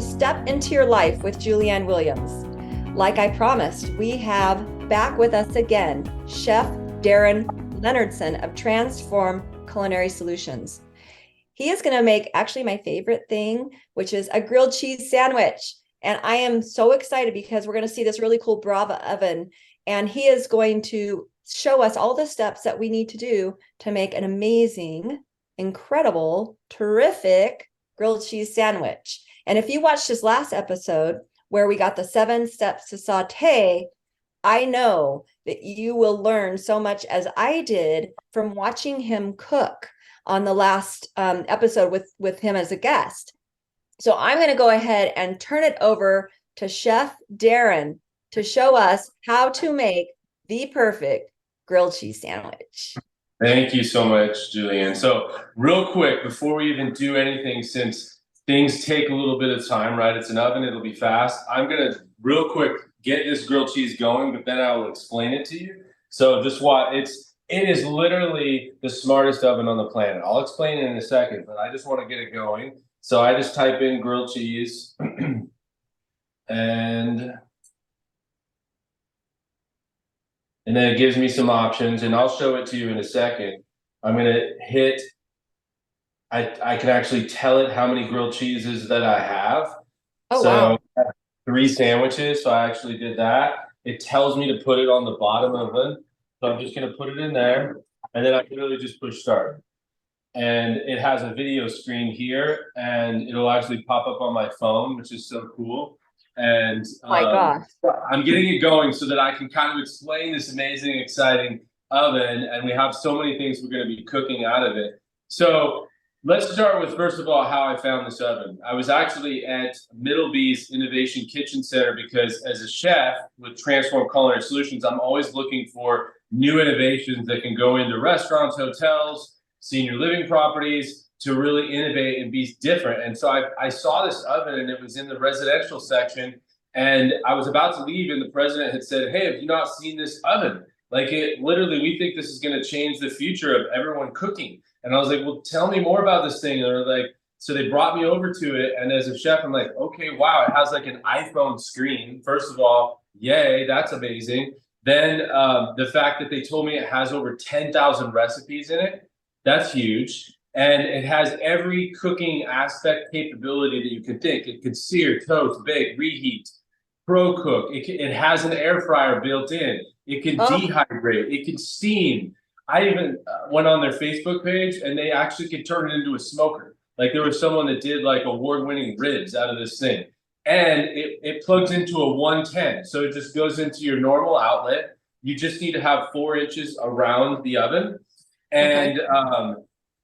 to Step Into Your Life with Julianne Williams. Like I promised, we have back with us again Chef Darin Leonardson of Transform Culinary Solutions. He is going to make actually my favorite thing, which is a grilled cheese sandwich. And I am so excited because we're going to see this really cool Brava oven. And he is going to show us all the steps that we need to do to make an amazing, incredible, terrific grilled cheese sandwich. And if you watched his last episode where we got the 7 steps to saute, I know that you will learn so much as I did from watching him cook on the last episode with him as a guest. So I'm going to go ahead and turn it over to Chef Darin to show us how to make the perfect grilled cheese sandwich. Thank you so much, Julianne. So real quick, before we even do anything, since things take a little bit of time, right? It's an oven, it'll be fast. I'm going to real quick get this grilled cheese going, but then I will explain it to you. So just watch. It is literally the smartest oven on the planet. I'll explain it in a second, but I just want to get it going. So I just type in grilled cheese and then it gives me some options, and I'll show it to you in a second. I'm going to hit, I can actually tell it how many grilled cheeses that I have. Oh, so wow. I have 3 sandwiches, so I actually did that. It tells me to put it on the bottom of it. So I'm just going to put it in there, and then I can really just push start. And it has a video screen here, and it'll actually pop up on my phone, which is so cool. And Oh my gosh. I'm getting it going so that I can kind of explain this amazing, exciting oven, and we have so many things we're going to be cooking out of it. So let's start with, first of all, how I found this oven. I was actually at Middleby's Innovation Kitchen Center because as a chef with Transform Culinary Solutions, I'm always looking for new innovations that can go into restaurants, hotels, senior living properties to really innovate and be different. And so I saw this oven, and it was in the residential section, and I was about to leave, and the president had said, "Hey, have you not seen this oven? Like, it literally, we think this is going to change the future of everyone cooking." And I was like, "Well, tell me more about this thing." And they're like, so they brought me over to it, and as a chef, I'm like, okay, wow, it has like an iPhone screen. First of all, yay, that's amazing. Then the fact that they told me it has over 10,000 recipes in it, that's huge. And it has every cooking aspect capability that you can think. It can sear, toast, bake, reheat, pro cook. It has an air fryer built in. It can dehydrate. It can steam. I even went on their Facebook page, and they actually could turn it into a smoker. Like, there was someone that did like award-winning ribs out of this thing. And it plugs into a 110. So it just goes into your normal outlet. You just need to have 4 inches around the oven. And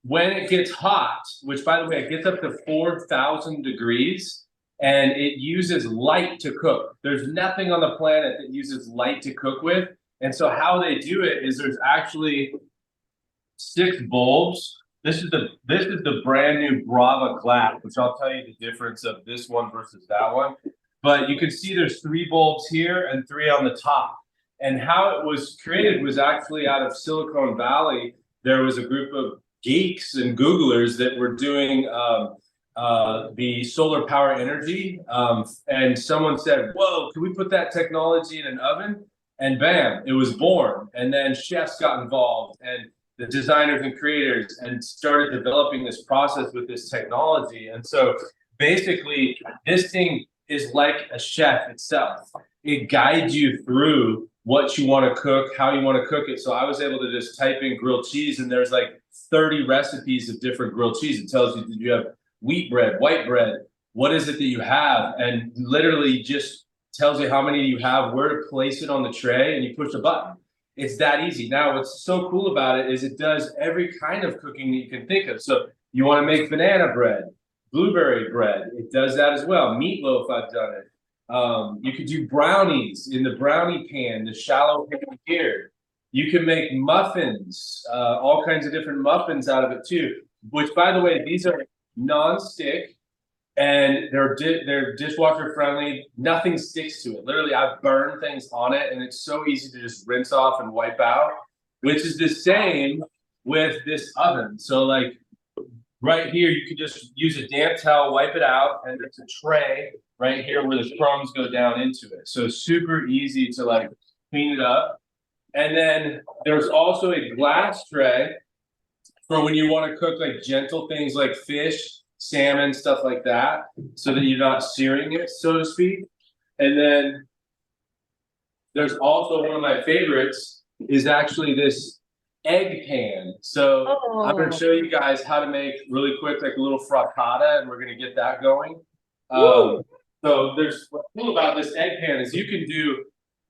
when it gets hot, which, by the way, it gets up to 4,000 degrees, and it uses light to cook. There's nothing on the planet that uses light to cook with. And so how they do it is there's actually 6 bulbs. This is the brand new Brava glass, which I'll tell you the difference of this one versus that one. But you can see there's 3 bulbs here and 3 on the top. And how it was created was actually out of Silicon Valley. There was a group of geeks and Googlers that were doing the solar power energy. And someone said, "Whoa, can we put that technology in an oven?" And bam, it was born. And then chefs got involved, and the designers and creators, and started developing this process with this technology. And so basically, this thing is like a chef itself. It guides you through what you want to cook, how you want to cook it. So I was able to just type in grilled cheese, and there's like 30 recipes of different grilled cheese. It tells you, did you have wheat bread, white bread? What is it that you have? And literally just tells you how many you have, where to place it on the tray, and you push a button. It's that easy. Now, what's so cool about it is it does every kind of cooking that you can think of. So you want to make banana bread, blueberry bread, it does that as well. Meatloaf, I've done it. You could do brownies in the brownie pan, the shallow pan here. You can make muffins, all kinds of different muffins out of it too, which, by the way, these are non-stick, and they're dishwasher friendly. Nothing sticks to it. Literally, I've burned things on it, and it's so easy to just rinse off and wipe out, which is the same with this oven. So like right here, you could just use a damp towel, wipe it out, and there's a tray right here where the crumbs go down into it. So it's super easy to like clean it up. And then there's also a glass tray for when you want to cook like gentle things like fish, salmon, stuff like that, so that you're not searing it, so to speak. And then there's also one of my favorites is actually this egg pan. So I'm going to Oh, show you guys how to make really quick, like a little frittata, and we're going to get that going. woo. So there's what's cool about this egg pan is you can do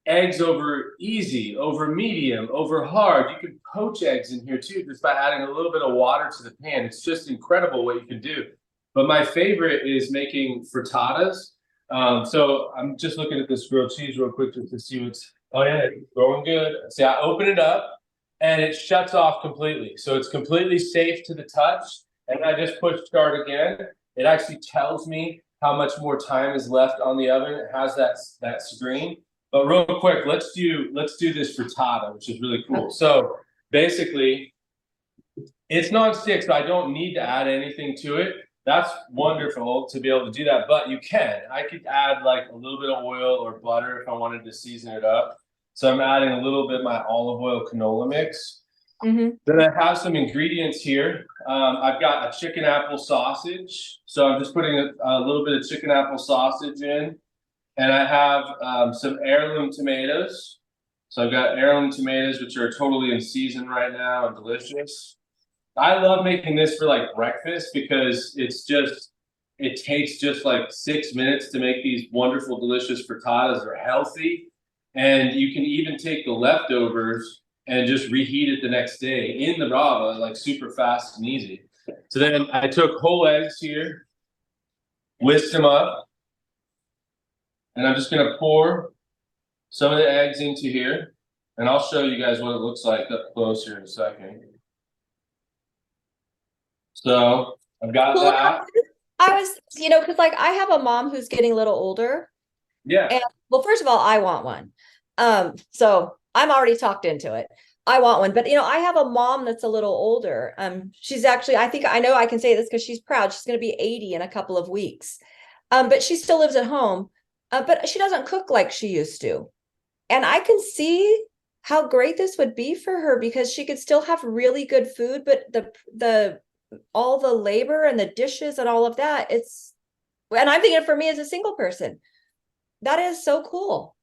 eggs over easy, over medium, over hard. You can poach eggs in here too, just by adding a little bit of water to the pan. It's just incredible what you can do. But my favorite is making frittatas. So I'm just looking at this grilled cheese real quick just to see what's, oh yeah, it's going good. See, I open it up and it shuts off completely. So it's completely safe to the touch. And I just push start again. It actually tells me how much more time is left on the oven. It has that screen. But real quick, let's do this frittata, which is really cool. So basically, it's non-stick, so I don't need to add anything to it. That's wonderful to be able to do that, but you can. I could add like a little bit of oil or butter if I wanted to season it up. So I'm adding a little bit of my olive oil canola mix. Then I have some ingredients here. I've got a chicken apple sausage. So I'm just putting a little bit of chicken apple sausage in. And I have some heirloom tomatoes. So I've got heirloom tomatoes, which are totally in season right now and delicious. I love making this for like breakfast because it takes just like 6 minutes to make these wonderful, delicious frittatas. They're healthy. And you can even take the leftovers and just reheat it the next day in the Brava, like super fast and easy. So then I took whole eggs here, whisked them up, and I'm just gonna pour some of the eggs into here, and I'll show you guys what it looks like up close here in a second. So I've got Cool. that. I was, because like I have a mom who's getting a little older. Yeah. And well, first of all, I want one. So I'm already talked into it. I want one, but I have a mom that's a little older. She's actually, I think I know I can say this because she's proud. She's going to be 80 in a couple of weeks. But she still lives at home. But she doesn't cook like she used to. And I can see how great this would be for her because she could still have really good food, but the all the labor and the dishes and all of that, and I'm thinking for me as a single person, that is so cool.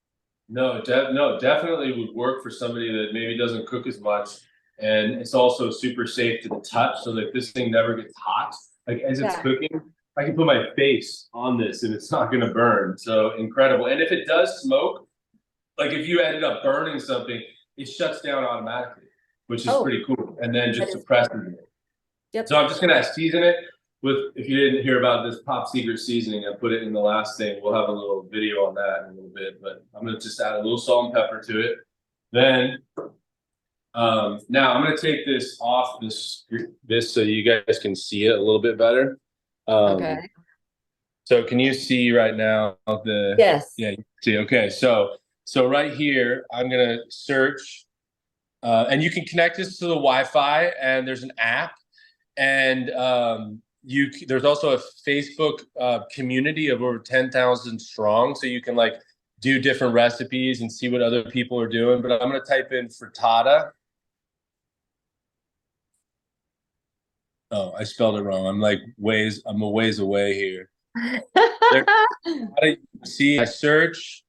No, definitely would work for somebody that maybe doesn't cook as much, and it's also super safe to the touch, so that this thing never gets hot. Like as it's Yeah. cooking, I can put my face on this and it's not going to burn. So incredible. And if it does smoke, like if you ended up burning something, it shuts down automatically, which is pretty cool. And then just suppresses it. Yep. So I'm just gonna season it with, if you didn't hear about this top secret seasoning, I put it in the last thing. We'll have a little video on that in a little bit, but I'm gonna just add a little salt and pepper to it. Then now I'm gonna take this off this so you guys can see it a little bit better. Okay. So can you see right now Yes. Yeah, you see. Okay, so right here I'm gonna search and you can connect this to the Wi-Fi, and there's an app, and there's also a Facebook community of over 10,000 strong, so you can like do different recipes and see what other people are doing. But I'm gonna type in frittata. Oh, I spelled it wrong. I'm a ways away here. See, I search,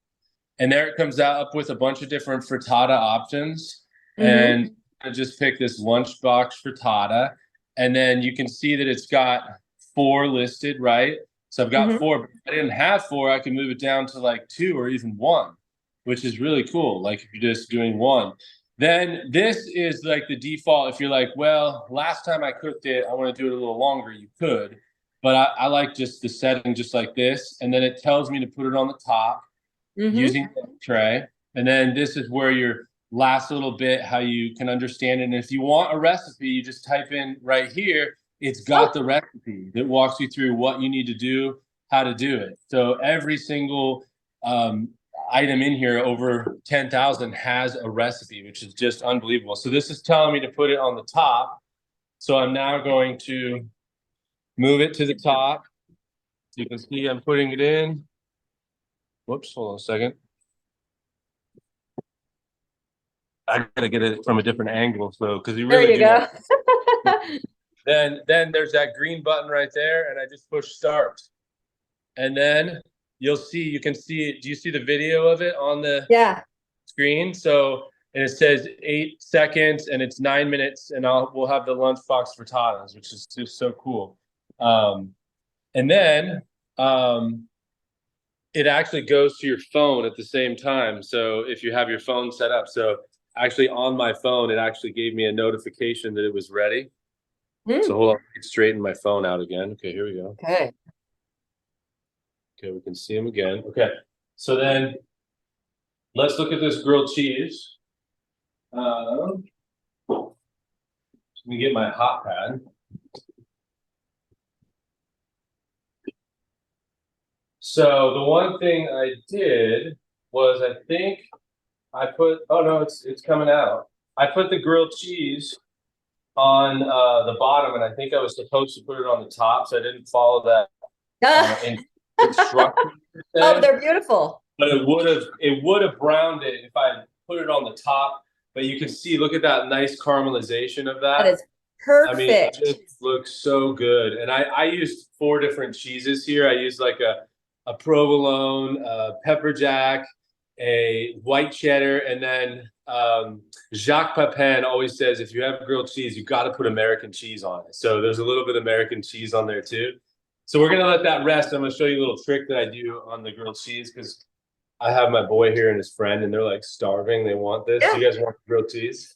and there it comes up with a bunch of different frittata options. And I just pick this lunchbox frittata, and then you can see that it's got 4 listed, right? So I've got 4. But if I didn't have 4, I can move it down to like 2 or even 1, which is really cool. Like if you're just doing 1. Then this is like the default. If you're like, well, last time I cooked it, I want to do it a little longer, you could. But I like just the setting just like this. And then it tells me to put it on the top using the tray. And then this is where your last little bit, how you can understand it. And if you want a recipe, you just type in right here. It's got the recipe that walks you through what you need to do, how to do it. So every single item in here, over 10,000, has a recipe, which is just unbelievable. So this is telling me to put it on the top. So I'm now going to Move it to the top. So you can see I'm putting it in. Whoops, hold on a second. I gotta get it from a different angle, so because you really There you do go. want. Then there's that green button right there, and I just push start. And then you can see, do you see the video of it on the Yeah. screen? So, and it says 8 seconds and it's 9 minutes, and we'll have the lunchbox frittatas, which is just so cool. And then it actually goes to your phone at the same time. So if you have your phone set up, so actually on my phone, it actually gave me a notification that it was ready. So hold on, straighten my phone out again. Okay, here we go. Okay. Okay, we can see them again. Okay, so then let's look at this grilled cheese. Let me get my hot pad. So the one thing I did was I think I put, oh no, it's coming out. I put the grilled cheese on the bottom, and I think I was supposed to put it on the top, so I didn't follow that instruction. Oh, they're beautiful. But it would have browned it if I put it on the top. But you can see, look at that nice caramelization of that. That is perfect. I mean, it just looks so good. And I used 4 different cheeses here. I used like a provolone, a pepper jack, a white cheddar, and then Jacques Pepin always says if you have grilled cheese, you got to put American cheese on it. So there's a little bit of American cheese on there too. So we're gonna let that rest. I'm gonna show you a little trick that I do on the grilled cheese because I have my boy here and his friend, and they're like starving. They want this. Yeah. You guys want grilled cheese?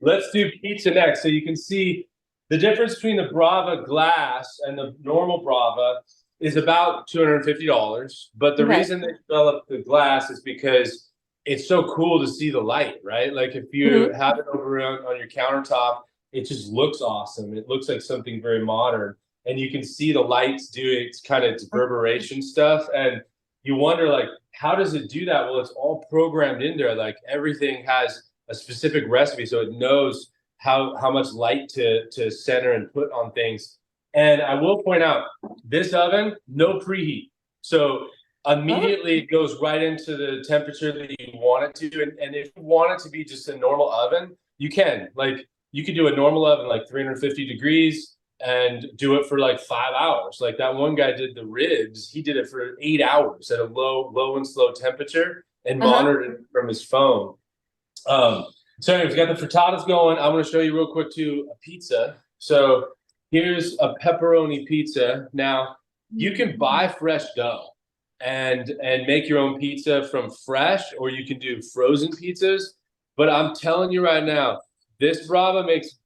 Let's do pizza next. So you can see the difference between the Brava glass and the normal Brava is about $250. But the reason they developed the glass is because it's so cool to see the light, right? Like if you have it over on your countertop, it just looks awesome. It looks like something very modern. And you can see the lights doing its kind of reverberation stuff. And you wonder, like, how does it do that? Well, it's all programmed in there. Like everything has a specific recipe, so it knows how much light to center and put on things. And I will point out, this oven, no preheat. So immediately it goes right into the temperature that you want it to. And if you want it to be just a normal oven, you can. Like, you could do a normal oven, like 350 degrees, and do it for like 5 hours. Like that one guy did the ribs, he did it for 8 hours at a low and slow temperature and monitored it from his phone. So anyways, we got the frittatas going. I'm going to show you real quick too a pizza. So here's a pepperoni pizza. Now you can buy fresh dough and make your own pizza from fresh, or you can do frozen pizzas. But I'm telling you right now, this Brava makes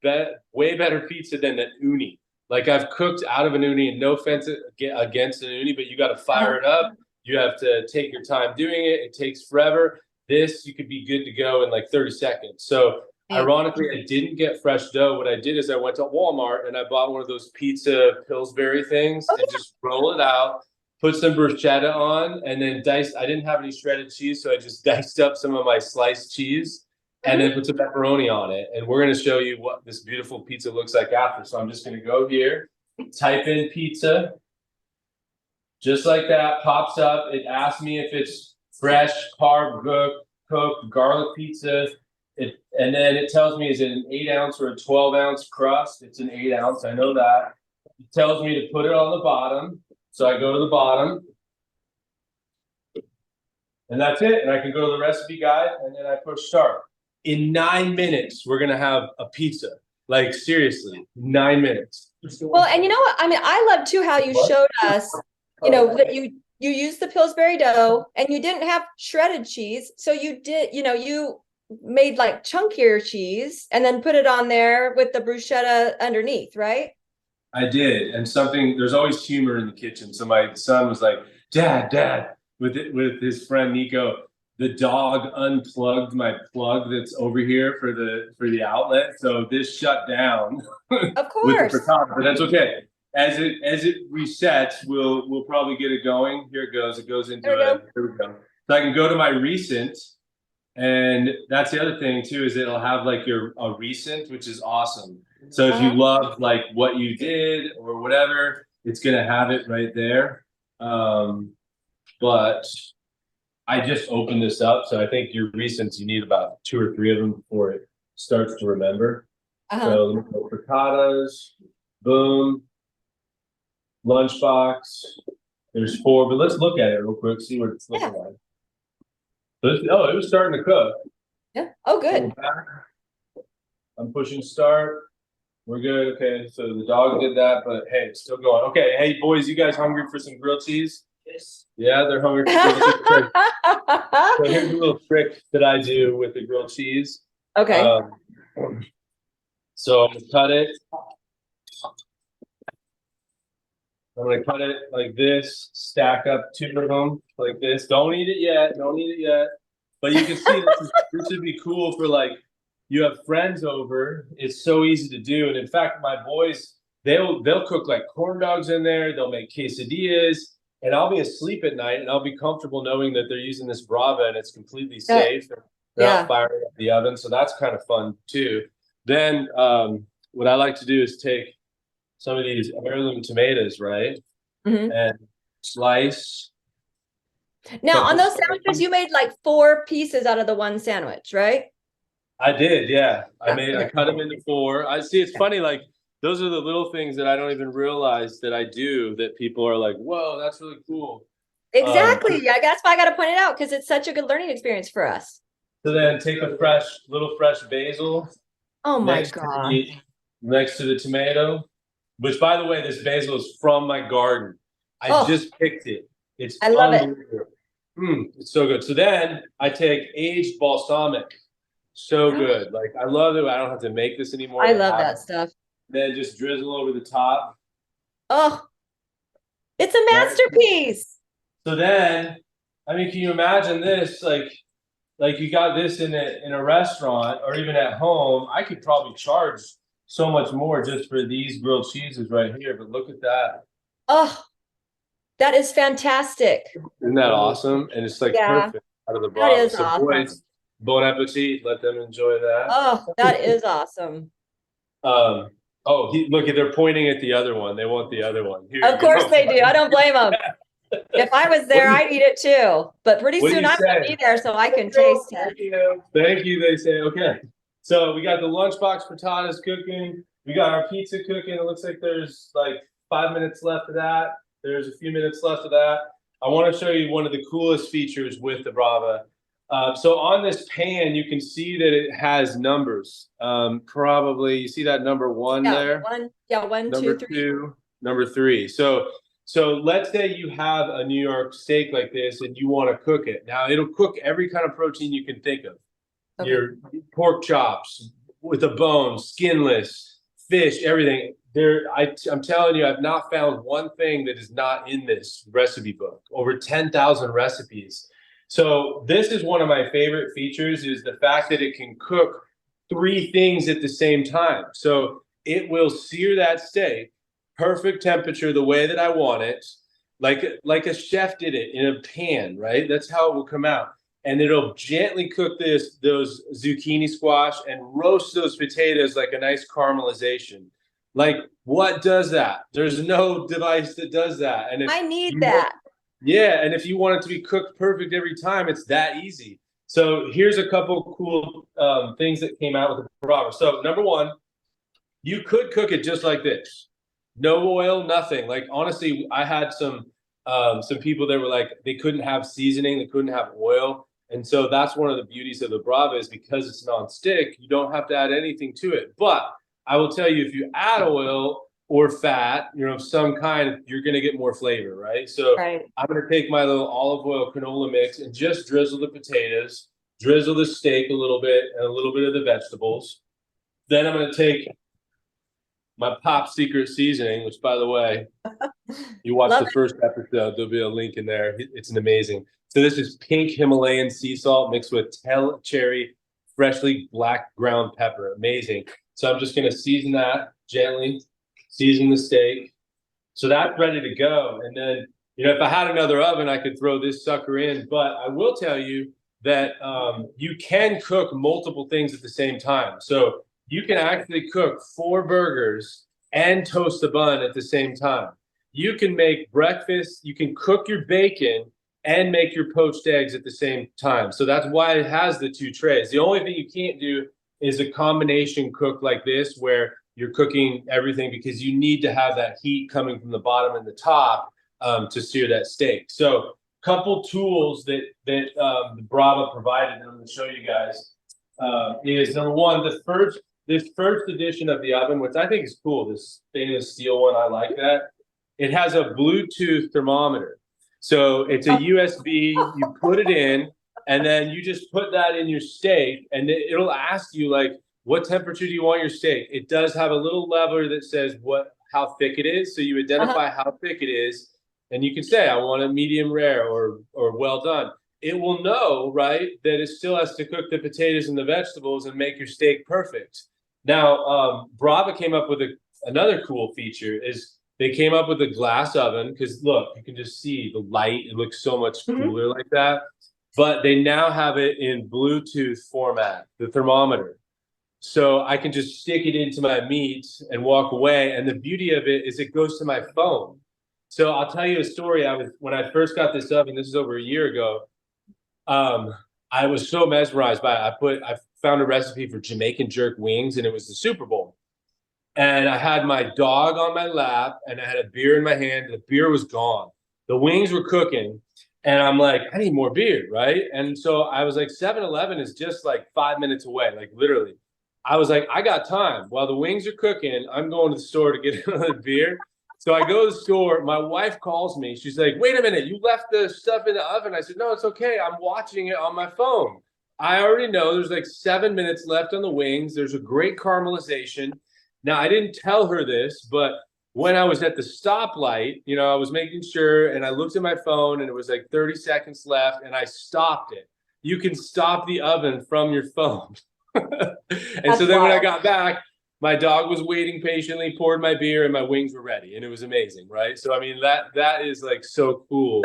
way better pizza than an uni. Like I've cooked out of an uni, and no offense against an uni, but you got to fire it up. You have to take your time doing it. It takes forever. This, you could be good to go in like 30 seconds. So ironically, I didn't get fresh dough. What I did is I went to Walmart and I bought one of those pizza Pillsbury things and just roll it out, put some bruschetta on, and then diced. I didn't have any shredded cheese, so I just diced up some of my sliced cheese and then put some pepperoni on it. And we're going to show you what this beautiful pizza looks like after. So I'm just going to go here, type in pizza, just like that, pops up. It asks me if it's fresh, carb cooked, garlic pizza. And then it tells me, is it an 8-ounce or a 12-ounce crust? It's an 8-ounce, I know that. It tells me to put it on the bottom. So I go to the bottom. And that's it. And I can go to the recipe guide, and then I push start. In 9 minutes, we're gonna have a pizza. Like seriously, 9 minutes. Well, and you know what? I mean, I love too how you showed us, that you used the Pillsbury dough and you didn't have shredded cheese. So you did, you made like chunkier cheese and then put it on there with the bruschetta underneath, right? I did. And there's always humor in the kitchen. So my son was like, Dad, with his friend Nico, the dog unplugged my plug that's over here for the outlet. So this shut down. Of course. With the frittata, but that's okay. As it resets, we'll probably get it going. Here it goes. It goes into Here we go. So I can go to my recent, and that's the other thing too, is it'll have like a recent, which is awesome. So if you love like what you did or whatever, it's gonna have it right there. But I just opened this up, so I think your recents you need about 2 or 3 of them before it starts to remember. So let me go frittatas, boom, lunchbox. There's 4, but let's look at it real quick, see what it's looking like. Oh, it was starting to cook. Yeah. Oh, good. I'm pushing start. We're good. Okay, so the dog did that, but hey, it's still going. Okay, hey boys, you guys hungry for some grilled cheese? Yes. Yeah, they're hungry for grilled cheese. So here's a little trick that I do with the grilled cheese. Okay. So I'm gonna cut it. I'm gonna cut it like this, stack up 2 of them like this. Don't eat it yet. Don't eat it yet. But you can see this would be cool for like you have friends over. It's so easy to do. And in fact, my boys, they'll cook like corn dogs in there. They'll make quesadillas, and I'll be asleep at night, and I'll be comfortable knowing that they're using this Brava and it's completely safe. They're not firing up the oven, so that's kind of fun too. Then what I like to do is take some of these heirloom tomatoes, right? And slice. Now, on those sandwiches, you made like 4 pieces out of the one sandwich, right? I did, yeah. I cut them into 4. I see. It's funny, like those are the little things that I don't even realize that I do that people are like, "Whoa, that's really cool." Exactly. Yeah, that's why I got to point it out because it's such a good learning experience for us. So then take a little fresh basil. Oh my God. Next to the tomato, which by the way, this basil is from my garden. I just picked it. I love it. It's so good. So then I take aged balsamic. So good. Like I love it. I don't have to make this anymore. I love that stuff. Then just drizzle over the top. Oh, it's a masterpiece. So then, I mean, can you imagine this? Like you got this in a restaurant or even at home. I could probably charge so much more just for these grilled cheeses right here. But look at that. Oh, that is fantastic. Isn't that awesome? And it's like perfect out of the Brava. That is awesome. Boys, bon appetit. Let them enjoy that. Oh, that is awesome. Look, they're pointing at the other one. They want the other one. Of course they do. I don't blame them. If I was there, I'd eat it too. But pretty soon I'm going to be there so I can taste it. Thank you, they say. Okay. So we got the lunchbox frittatas cooking. We got our pizza cooking. It looks like there's like 5 minutes left of that. There's a few minutes left of that. I want to show you one of the coolest features with the Brava. So on this pan, you can see that it has numbers. Probably you see that number 1 there? 1, 2, 3. 2, number 3. So let's say you have a New York steak like this and you want to cook it. Now it'll cook every kind of protein you can think of. Okay. Your pork chops with a bone, skinless, fish, everything. I'm telling you, I've not found one thing that is not in this recipe book. Over 10,000 recipes. So this is one of my favorite features is the fact that it can cook 3 things at the same time. So it will sear that steak, perfect temperature, the way that I want it, like a chef did it in a pan, right? That's how it will come out. And it'll gently cook those zucchini squash and roast those potatoes like a nice caramelization. Like, what does that? There's no device that does that. And I need that. Yeah, and if you want it to be cooked perfect every time, it's that easy. So here's a couple cool things that came out with the Brava. So number 1, you could cook it just like this. No oil, nothing. Like, honestly, I had some people that were like, they couldn't have seasoning, they couldn't have oil. And so that's one of the beauties of the Brava is because it's non-stick, you don't have to add anything to it. But I will tell you, if you add oil or fat, of some kind, you're going to get more flavor, right? So I'm going to take my little olive oil canola mix and just drizzle the potatoes, drizzle the steak a little bit, and a little bit of the vegetables. Then I'm going to take my Pop Secret seasoning, which, by the way, you watch the first episode, there'll be a link in there. It's an amazing. So this is pink Himalayan sea salt mixed with cherry, freshly black ground pepper. Amazing. So I'm just going to season that gently, season the steak. So that's ready to go. And then, if I had another oven, I could throw this sucker in. But I will tell you that you can cook multiple things at the same time. So you can actually cook 4 burgers and toast a bun at the same time. You can make breakfast, you can cook your bacon and make your poached eggs at the same time. So that's why it has the 2 trays. The only thing you can't do is a combination cook like this, where you're cooking everything, because you need to have that heat coming from the bottom and the top to sear that steak. So couple tools that the Brava provided, and I'm going to show you guys, is number one, this first edition of the oven, which I think is cool, this stainless steel one, I like that. It has a Bluetooth thermometer. So it's a USB, you put it in, and then you just put that in your steak, and it'll ask you, like, what temperature do you want your steak? It does have a little lever that says how thick it is. So you identify how thick it is, and you can say, I want a medium rare or well done. It will know, right, that it still has to cook the potatoes and the vegetables and make your steak perfect. Now, Brava came up with another cool feature is they came up with a glass oven, because look, you can just see the light. It looks so much cooler like that. But they now have it in Bluetooth format, the thermometer. So I can just stick it into my meat and walk away. And the beauty of it is it goes to my phone. So I'll tell you a story. When I first got this oven, this is over a year ago, I was so mesmerized by it. I found a recipe for Jamaican jerk wings, and it was the Super Bowl. And I had my dog on my lap, and I had a beer in my hand. The beer was gone. The wings were cooking, and I'm like, I need more beer, right? And so I was like, 7-Eleven is just like 5 minutes away, like literally. I was like, I got time. While the wings are cooking, I'm going to the store to get another beer. So I go to the store. My wife calls me. She's like, wait a minute, you left the stuff in the oven. I said, no, it's okay. I'm watching it on my phone. I already know there's like 7 minutes left on the wings. There's a great caramelization. Now, I didn't tell her this, but when I was at the stoplight, I was making sure, and I looked at my phone, and it was like 30 seconds left, and I stopped it. You can stop the oven from your phone. And so then when I got back, my dog was waiting patiently, poured my beer, and my wings were ready, and it was amazing, right? So I mean, that is like so cool.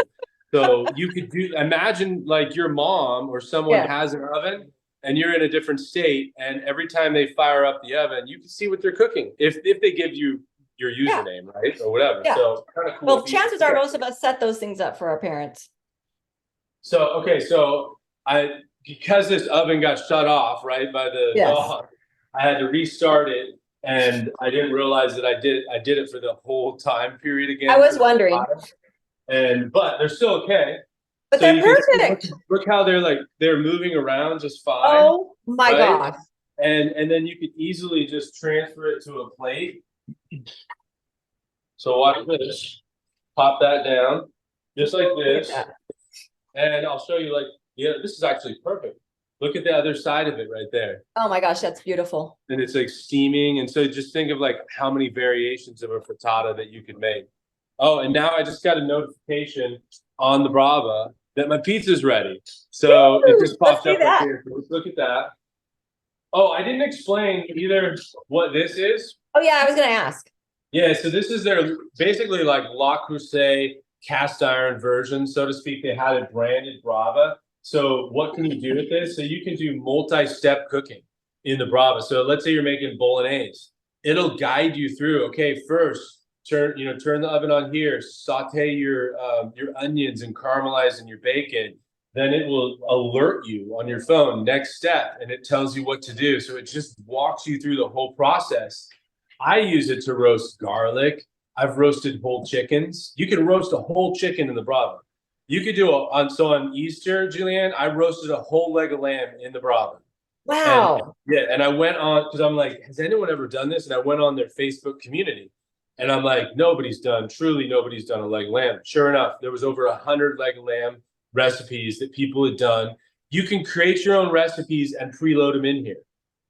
So you could imagine like your mom or someone has an oven, and you're in a different state, and every time they fire up the oven, you can see what they're cooking if they give you your username, right, or whatever. So kind of cool. Well, chances are most of us set those things up for our parents. So okay, because this oven got shut off, right, by the dog, I had to restart it, and I didn't realize that I did it for the whole time period again. I was wondering. But they're still okay. But they're perfect. Look how they're moving around just fine. Oh my gosh. And then you could easily just transfer it to a plate. So watch this. Pop that down, just like this. And I'll show you, this is actually perfect. Look at the other side of it right there. Oh my gosh, that's beautiful. And it's like steaming. And so just think of like how many variations of a frittata that you could make. Oh, and now I just got a notification on the Brava that my pizza's ready. So it just popped up right here. So let's look at that. Oh, I didn't explain either what this is. Oh yeah, I was gonna ask. Yeah, so this is their basically like Le Creuset cast iron version, so to speak. They had it branded Brava. So what can you do with this? So you can do multi-step cooking in the Brava. So let's say you're making bolognese. It'll guide you through, okay, first turn the oven on here, saute your onions and caramelize in your bacon. Then it will alert you on your phone, next step, and it tells you what to do. So it just walks you through the whole process. I use it to roast garlic. I've roasted whole chickens. You can roast a whole chicken in the Brava. You could do on Easter, Julianne, I roasted a whole leg of lamb in the Brava. Wow. And I went on, because I'm like, has anyone ever done this? And I went on their Facebook community, and I'm like, nobody's done a leg of lamb. Sure enough, there was over 100 leg of lamb recipes that people had done. You can create your own recipes and preload them in here.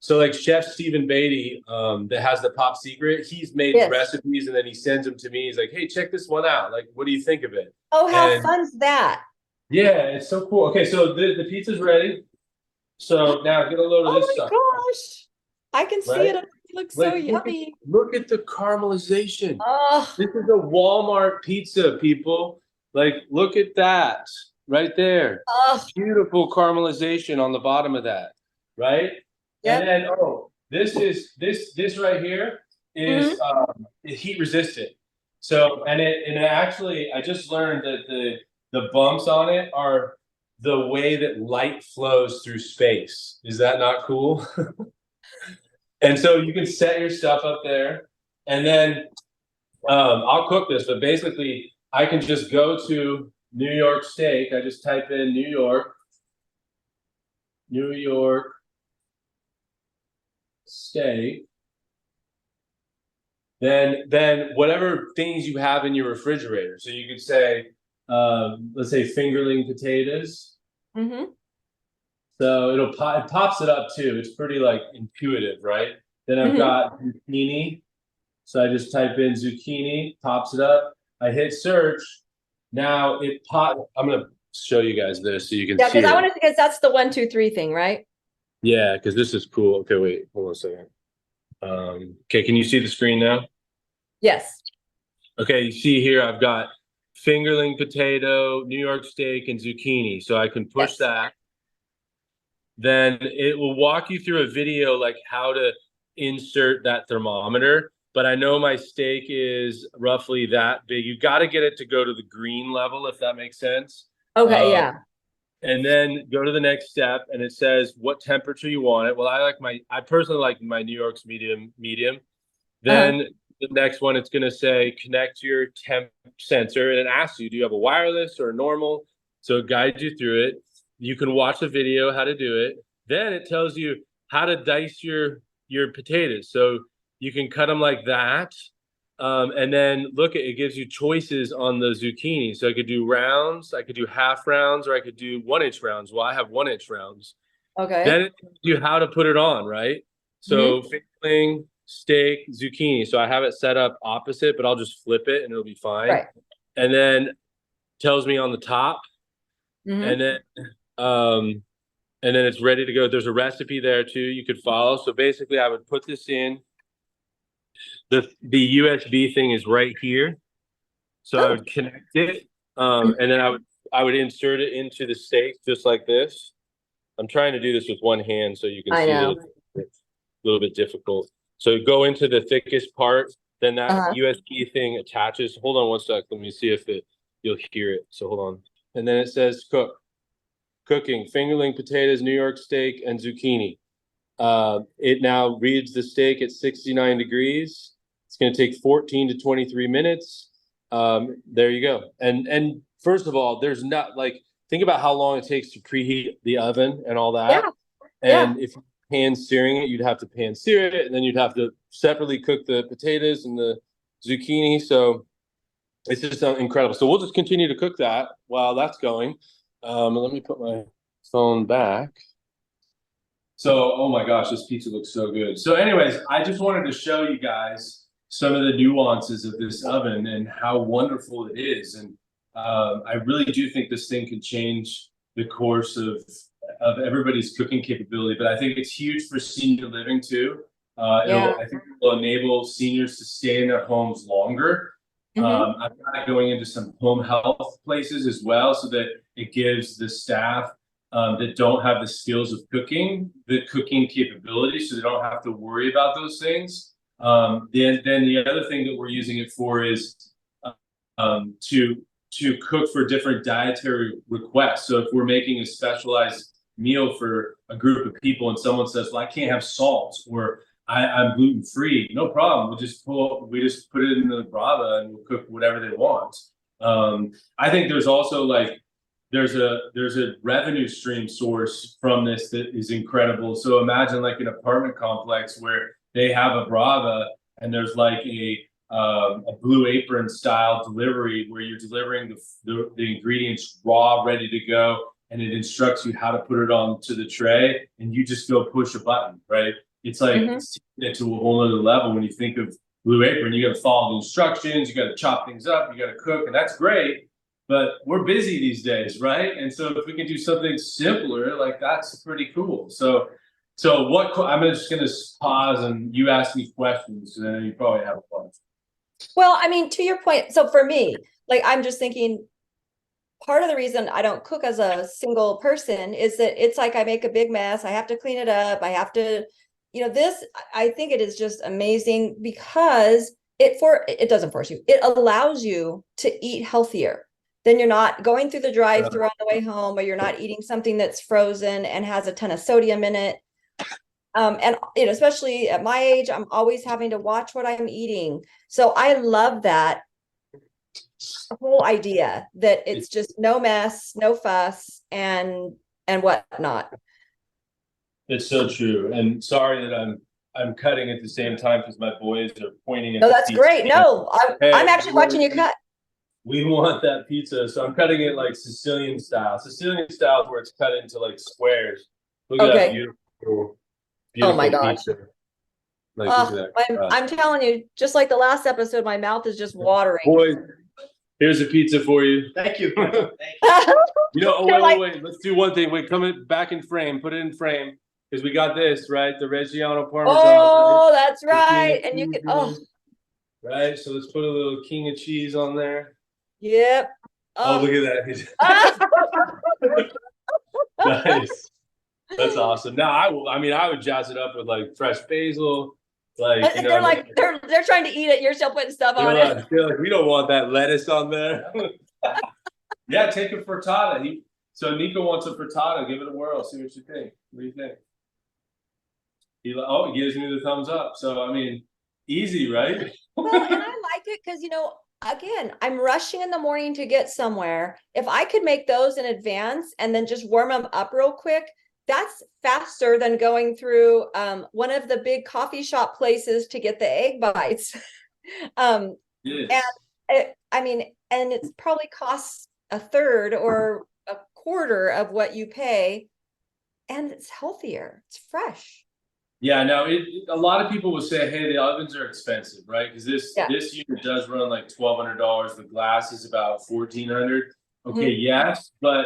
So like Chef Stephen Beatty, that has the Pop Secret, he's made recipes, and then he sends them to me. He's like, hey, check this one out. Like, what do you think of it? Oh, how fun's that? Yeah, it's so cool. Okay, so the pizza's ready. So now get a load of this stuff. Oh my gosh. I can see it. It looks so yummy. Look at the caramelization. Oh. This is a Walmart pizza, people. Like, look at that right there. Oh. Beautiful caramelization on the bottom of that, right? Yep. And then, this right here Mhm. is heat resistant. So and it actually I just learned that the bumps on it are the way that light flows through space. Is that not cool? And so you can set your stuff up there, and then I'll cook this, but basically I can just go to New York steak. I just type in New York steak. Then whatever things you have in your refrigerator. So you could say, let's say fingerling potatoes. Mhm. So it pops it up too. It's pretty like intuitive, right? Then I've Mhm. got zucchini. So I just type in zucchini, pops it up. I hit search. Now it pop. I'm gonna show you guys this so you can Yeah, see because I it. wanted to, because that's the 1, 2, 3 thing, right? Yeah, because this is cool. Okay, wait, hold on a second. Okay, can you see the screen now? Yes. Okay, you see here I've got fingerling potato, New York steak, and zucchini. So I can push Yes. that. Then it will walk you through a video like how to insert that thermometer. But I know my steak is roughly that big. You got to get it to go to the green level, if that makes sense. Okay. Uh, Yeah. and then go to the next step, and it says what temperature you want it. Well, I personally like my New York's medium. Uh-huh. Then the next one, it's going to say connect your temp sensor, and it asks you, do you have a wireless or a normal? So it guides you through it. You can watch a video how to do it. Then it tells you how to dice your potatoes. So you can cut them like that. And then look at it gives you choices on the zucchini. So I could do rounds, I could do half rounds, or I could do 1 inch rounds. Well, I have 1 inch rounds. Then Okay. it tells you how to put it on, right? Mhm. So fixing steak, zucchini. So I have it set up opposite, but I'll just flip it and it'll be fine. Right. And then tells me on the top, Mhm. and then um, and then it's ready to go. There's a recipe there too you could follow. So basically, I would put this in. The USB thing is right here. So I Oh, would connect it, and then I would insert it into the steak just like this. I'm trying to do this with one hand so you can I see that know. it's a little bit difficult. So go into the thickest part, then that Uh-huh. USB thing attaches. Hold on one sec. Let me see if you'll hear it. So hold on. And then it says cooking, fingerling potatoes, New York steak, and zucchini. It now reads the steak at 69 degrees. It's going to take 14 to 23 minutes. There you go. And first of all, there's not like think about how long it takes to preheat the oven and all that. Yeah. Yeah. And if you're pan searing it, you'd have to pan sear it, and then you'd have to separately cook the potatoes and the zucchini. So it's just incredible. So we'll just continue to cook that while that's going. Let me put my phone back. So, oh my gosh, this pizza looks so good. So, anyways, I just wanted to show you guys some of the nuances of this oven and how wonderful it is. And I really do think this thing can change the course of everybody's cooking capability. But I think it's huge for senior living too. Yeah. I think it will enable seniors to stay in their homes longer. Mhm. I've got it going into some home health places as well, so that it gives the staff that don't have the skills of cooking, the cooking capability, so they don't have to worry about those things. Then the other thing that we're using it for is to cook for different dietary requests. So if we're making a specialized meal for a group of people, and someone says, "Well, I can't have salt," or I'm gluten free, no problem. We just put it in the Brava and we'll cook whatever they want. I think there's also like there's a revenue stream source from this that is incredible. So imagine like an apartment complex where they have a Brava and there's like a Blue Apron style delivery where you're delivering the ingredients raw, ready to go, and it instructs you how to put it onto the tray, and you just go push a button, right? It's like Mhm. it's taking it to a whole other level when you think of Blue Apron. You got to follow the instructions, you got to chop things up, you got to cook, and that's great. But we're busy these days, right? And so if we can do something simpler, like that's pretty cool. So what? I'm just gonna pause and you ask me questions, and then you probably have a bunch. Well, I mean, to your point, so for me, like I'm just thinking part of the reason I don't cook as a single person is that it's like I make a big mess. I have to clean it up. I have to this, I think it is just amazing because it doesn't force you. It allows you to eat healthier. Then you're not going through the drive-through on the way home, or you're not eating something that's frozen and has a ton of sodium in it. And especially at my age, I'm always having to watch what I'm eating. So I love that whole idea that it's just no mess, no fuss, and whatnot. It's so true. And sorry that I'm cutting at the same time because my boys are pointing at No, the that's pizza. great. No, Hey, I'm actually watching you cut. We want that pizza, so I'm cutting it like Sicilian style. Sicilian style is where it's cut into like squares. Look at that beautiful, Oh my gosh. pizza. Like, look at that. I'm telling you, just like the last episode, my mouth is just watering. Boys, here's a pizza for you. Thank you. Thank you. Wait. Let's do one thing. Wait, come back in frame. Put it in frame. Because we got this, right? The Reggiano Parmesan. Oh, that's right. And you can, right? So let's put a little king of cheese on there. Yep. Oh, look at that. Nice. That's awesome. Now I would jazz it up with like fresh basil. Like, they're like, they're trying to eat it. You're still putting stuff on it. I feel like we don't want that lettuce on there. Yeah, take a frittata. So Nico wants a frittata. Give it a whirl. See what you think. What do you think? He gives me the thumbs up. So I mean, easy, right? Well, and I like it because again, I'm rushing in the morning to get somewhere. If I could make those in advance and then just warm them up real quick, that's faster than going through one of the big coffee shop places to get the egg bites. Yes. And it probably costs a third or a quarter of what you pay, and it's healthier. It's fresh. Yeah, no, a lot of people will say, hey, the ovens are expensive, right? Because this unit does run like $1,200. The glass is about $1,400. Okay, yes, but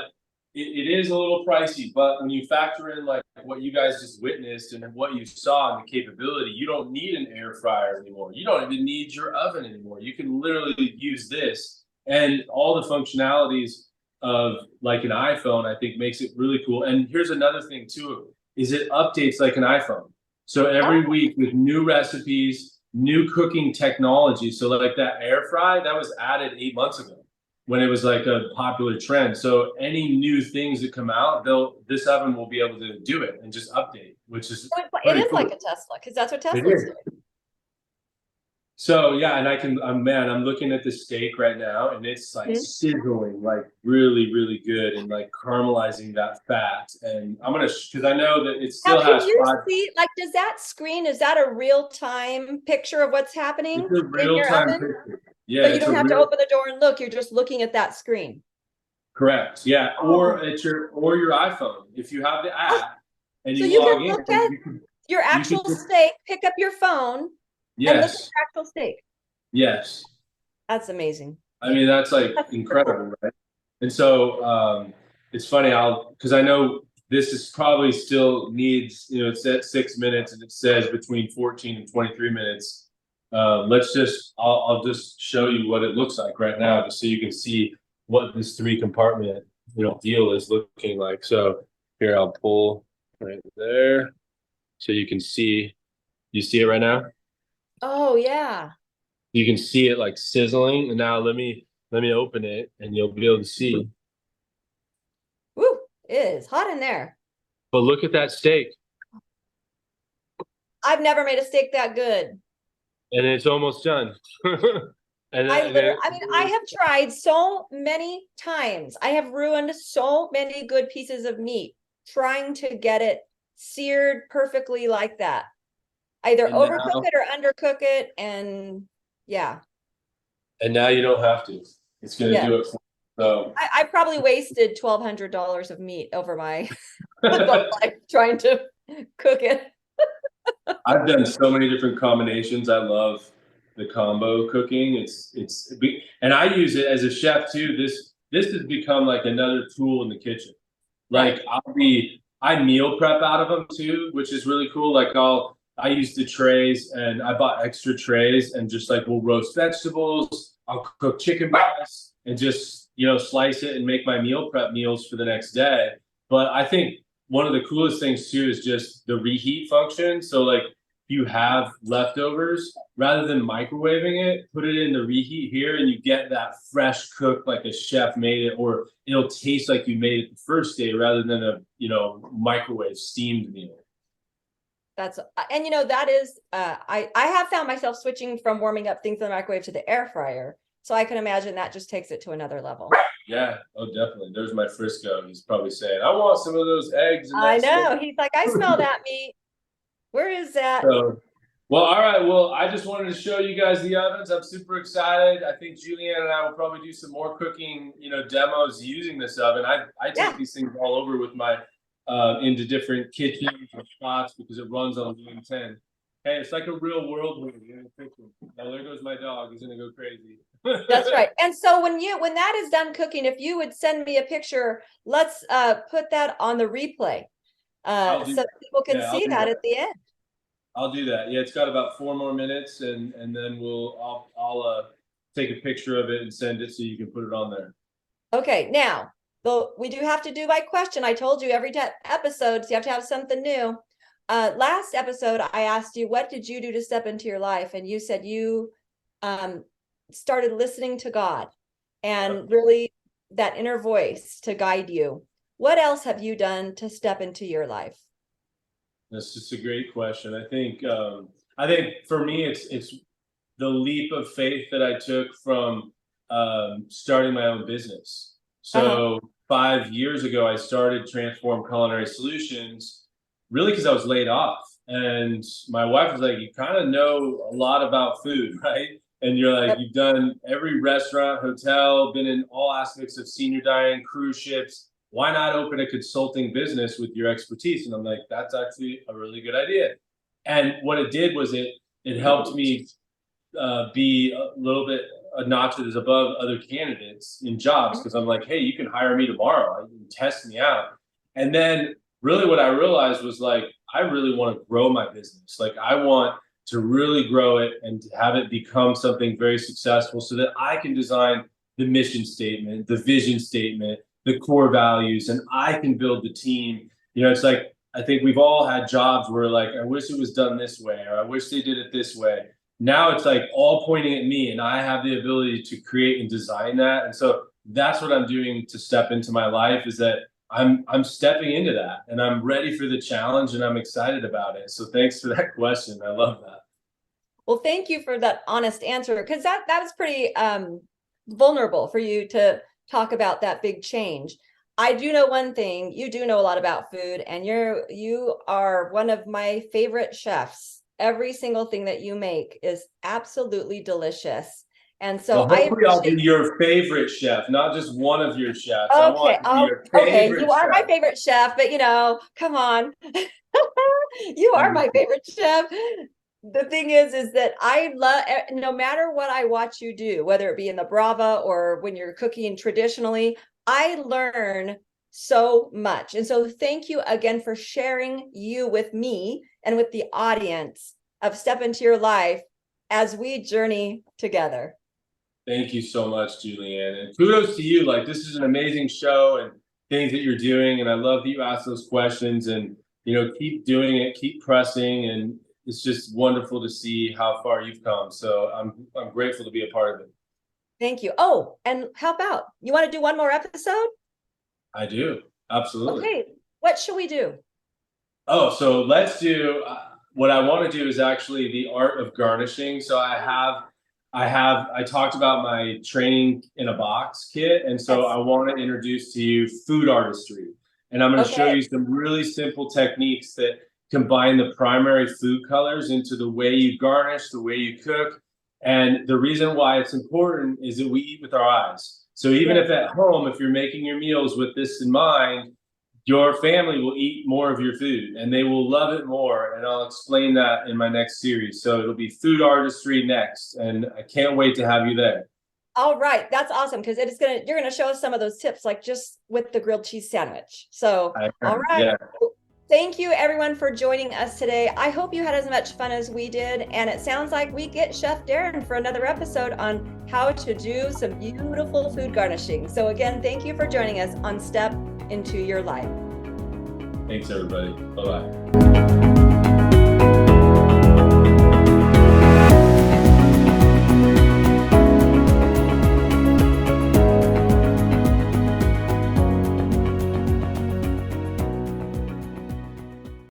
it is a little pricey. But when you factor in like what you guys just witnessed and what you saw and the capability, you don't need an air fryer anymore. You don't even need your oven anymore. You can literally use this, and all the functionalities of like an iPhone, I think makes it really cool. And here's another thing too, is it updates like an iPhone. So every week with new recipes, new cooking technology. So like that air fry, that was added 8 months ago when it was like a popular trend. So any new things that come out, this oven will be able to do it and just update, which is it is cool. Like a Tesla, because that's what Tesla's doing. So yeah, and I'm looking at the steak right now, and it's like sizzling, like really, really good, and like caramelizing that fat. And I'm gonna, because I know that it still has. See, like, does that screen? Is that a real time picture of what's happening? It's a real time picture. Yeah. So you don't have to open the door and look. You're just looking at that screen. Correct. Yeah, or at your iPhone if you have the app, and you log in. Look at your actual steak. Pick up your phone. Yes. And look at the actual steak. Yes. That's amazing. I mean, that's like incredible, right? And so it's funny because I know this is probably still needs, it's at 6 minutes and it says between 14 and 23 minutes. I'll just show you what it looks like right now, just so you can see what this 3-compartment, deal is looking like. So here, I'll pull right there so you can see. You see it right now? Oh yeah. You can see it like sizzling, and now let me open it, and you'll be able to see. Woo! It is hot in there. But look at that steak. I've never made a steak that good. And it's almost done. I have tried so many times. I have ruined so many good pieces of meat trying to get it seared perfectly like that. Either overcook it or undercook it, and yeah. And now you don't have to. It's going to do it for you. So I probably wasted $1,200 of meat over my life trying to cook it. I've done so many different combinations. I love the combo cooking. And I use it as a chef too. This has become like another tool in the kitchen. Like I meal prep out of them too, which is really cool. Like I use the trays, and I bought extra trays, and just like we'll roast vegetables. I'll cook chicken breasts and just, slice it and make my meal prep meals for the next day. But I think one of the coolest things too is just the reheat function. So like you have leftovers, rather than microwaving it, put it in the reheat here and you get that fresh cooked like a chef made it, or it'll taste like you made it the first day rather than a, microwave steamed meal. That's, and that is, I have found myself switching from warming up things in the microwave to the air fryer. So I can imagine that just takes it to another level. Yeah, oh, definitely. There's my Frisco. He's probably saying, I want some of those eggs. I know. He's like, I smell that meat. Where is that? So, well, all right. Well, I just wanted to show you guys the ovens. I'm super excited. I think Julianne and I will probably do some more cooking, demos using this oven. I take these things all over with my into different kitchens or spots because it runs on Win 10. Hey, it's like a real whirlwind in the kitchen. Now there goes my dog. He's gonna go crazy. That's right. And so when that is done cooking, if you would send me a picture, let's put that on the replay so that people can see that at the end. I'll do that. Yeah, it's got about 4 more minutes, and then I'll take a picture of it and send it so you can put it on there. Okay, now though we do have to do by question. I told you every episode, so you have to have something new. Last episode, I asked you, what did you do to step into your life? And you said you started listening to God and really that inner voice to guide you. What else have you done to step into your life? That's just a great question. I think for me, it's the leap of faith that I took from starting my own business. So 5 years ago, I started Transform Culinary Solutions, really because I was laid off. And my wife was like, you kind of know a lot about food, right? And you're like, you've done every restaurant, hotel, been in all aspects of senior dining, cruise ships. Why not open a consulting business with your expertise? And I'm like, that's actually a really good idea. And what it did was it helped me be a little bit a notches above other candidates in jobs, because I'm like, hey, you can hire me tomorrow. You can test me out. And then really what I realized was like, I really want to grow my business. Like I want to really grow it and to have it become something very successful so that I can design the mission statement, the vision statement, the core values, and I can build the team. It's like, I think we've all had jobs where like, I wish it was done this way, or I wish they did it this way. Now it's like all pointing at me, and I have the ability to create and design that. And so that's what I'm doing to step into my life, is that I'm stepping into that, and I'm ready for the challenge, and I'm excited about it. So thanks for that question. I love that. Well, thank you for that honest answer, because that was pretty vulnerable for you to talk about that big change. I do know one thing. You do know a lot about food, and you are one of my favorite chefs. Every single thing that you make is absolutely delicious. And so hopefully I'll be your favorite chef, not just one of your chefs. Okay, you are my favorite chef, but come on. You are my favorite chef. The thing is that I love, no matter what I watch you do, whether it be in the Brava or when you're cooking traditionally, I learn so much. And so thank you again for sharing you with me and with the audience of Step Into Your Life as we journey together. Thank you so much, Julianne. And kudos to you. Like, this is an amazing show and things that you're doing. And I love that you ask those questions, and, keep doing it, keep pressing. And it's just wonderful to see how far you've come. So I'm grateful to be a part of it. Thank you. Oh, and how about, you want to do one more episode? I do. Absolutely. Okay. What should we do? Oh, so let's do, what I want to do is actually the art of garnishing. So I talked about my training in a box kit. And so I want to introduce to you food artistry. And I'm going to show you some really simple techniques that combine the primary food colors into the way you garnish, the way you cook. And the reason why it's important is that we eat with our eyes. So even if at home, if you're making your meals with this in mind, your family will eat more of your food and they will love it more. And I'll explain that in my next series. So it'll be food artistry next. And I can't wait to have you there. All right. That's awesome. Because you're going to show us some of those tips, like just with the grilled cheese sandwich. So, all right. Yeah. Thank you everyone for joining us today. I hope you had as much fun as we did. And it sounds like we get Chef Darin for another episode on how to do some beautiful food garnishing. So again, thank you for joining us on Step Into Your Life. Thanks, everybody. Bye-bye.